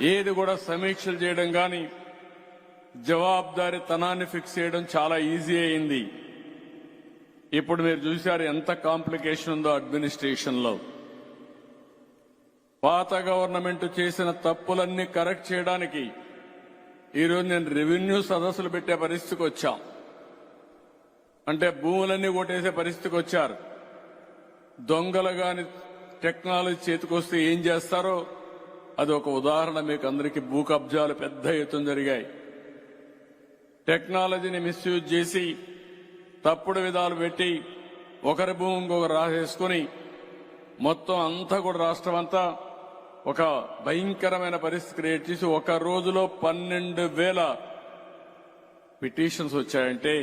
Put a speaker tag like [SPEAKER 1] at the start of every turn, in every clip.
[SPEAKER 1] ఏది కూడా సమీక్షలు చేయడం కానీ జవాబుదారీతనాన్ని ఫిక్స్ చేయడం చాలా ఈజీ అయింది. ఇప్పుడు మీరు చూశారు ఎంత కాంప్లికేషన్ ఉందో అడ్మినిస్ట్రేషన్లో. పాత గవర్నమెంట్ చేసిన తప్పులన్నీ కరెక్ట్ చేయడానికి ఈరోజు నేను రెవెన్యూ సదస్సులు పెట్టే పరిస్థితికి వచ్చాం. అంటే భూములన్నీ కొట్టేసే పరిస్థితికి వచ్చారు. దొంగలు గాని టెక్నాలజీ చేతికొస్తే ఏం చేస్తారో అది ఒక ఉదాహరణ. మీకు అందరికీ భూ కబ్జాలు పెద్ద ఎత్తున జరిగాయి. టెక్నాలజీని మిస్యూజ్ చేసి తప్పుడు విధాలు పెట్టి ఒకరి భూమి ఇంకొకరు రాసేసుకుని మొత్తం అంతా కూడా రాష్ట్రం అంతా ఒక భయంకరమైన పరిస్థితి క్రియేట్ చేసి ఒక రోజులో 12,000 పిటిషన్స్ వచ్చాయంటే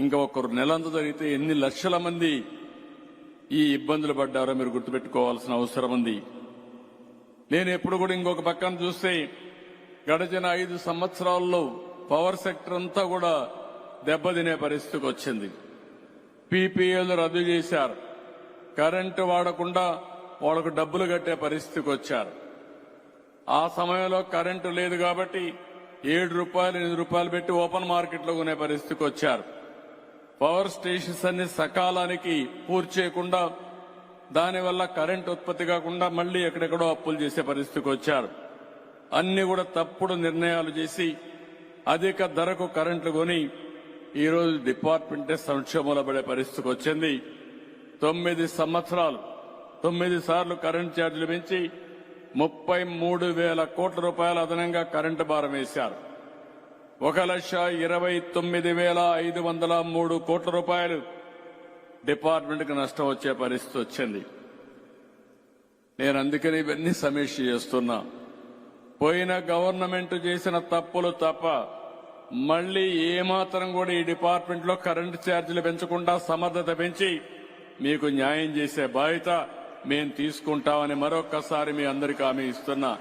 [SPEAKER 1] ఇంకా ఒకరు నెలంతా జరిగితే ఎన్ని లక్షల మంది ఈ ఇబ్బందులు పడ్డారో మీరు గుర్తుపెట్టుకోవాల్సిన అవసరం ఉంది. నేను ఎప్పుడు కూడా ఇంకొక పక్కన చూస్తే గడిచిన 5 సంవత్సరాల్లో పవర్ సెక్టర్ అంతా కూడా దెబ్బతినే పరిస్థితికి వచ్చింది. పీపీఏలు రద్దు చేశారు. కరెంటు వాడకుండా వాళ్ళకు డబ్బులు కట్టే పరిస్థితికి వచ్చారు. ఆ సమయంలో కరెంటు లేదు కాబట్టి 7 రూపాయలు 8 రూపాయలు పెట్టి ఓపెన్ మార్కెట్లో కొనే పరిస్థితికి వచ్చారు. పవర్ స్టేషన్స్ అన్ని సకాలానికి పూర్తి చేయకుండా దానివల్ల కరెంటు ఉత్పత్తి కాకుండా మళ్లీ ఎక్కడెక్కడో అప్పులు చేసే పరిస్థితికి వచ్చారు. అన్ని కూడా తప్పుడు నిర్ణయాలు చేసి అధిక ధరకు కరెంటు కొని ఈరోజు డిపార్ట్మెంటే సంక్షోభంలో పడే పరిస్థితికి వచ్చింది. 9 సంవత్సరాలు 9 సార్లు కరెంటు ఛార్జీలు పెంచి 33,000 కోట్ల రూపాయలు అదనంగా కరెంటు భారం వేశారు. 1,29,503 కోట్ల రూపాయలు డిపార్ట్మెంట్కి నష్టం వచ్చే పరిస్థితి వచ్చింది. నేను అందుకని ఇవన్నీ సమీక్ష చేస్తున్నా. పోయిన గవర్నమెంట్ చేసిన తప్పులు తప్ప మళ్లీ ఏమాత్రం కూడా ఈ డిపార్ట్మెంట్లో కరెంటు ఛార్జీలు పెంచకుండా సమర్థత పెంచి మీకు న్యాయం చేసే బాధ్యత మేము తీసుకుంటామని మరొక్కసారి మీ అందరికీ హామీ ఇస్తున్నా.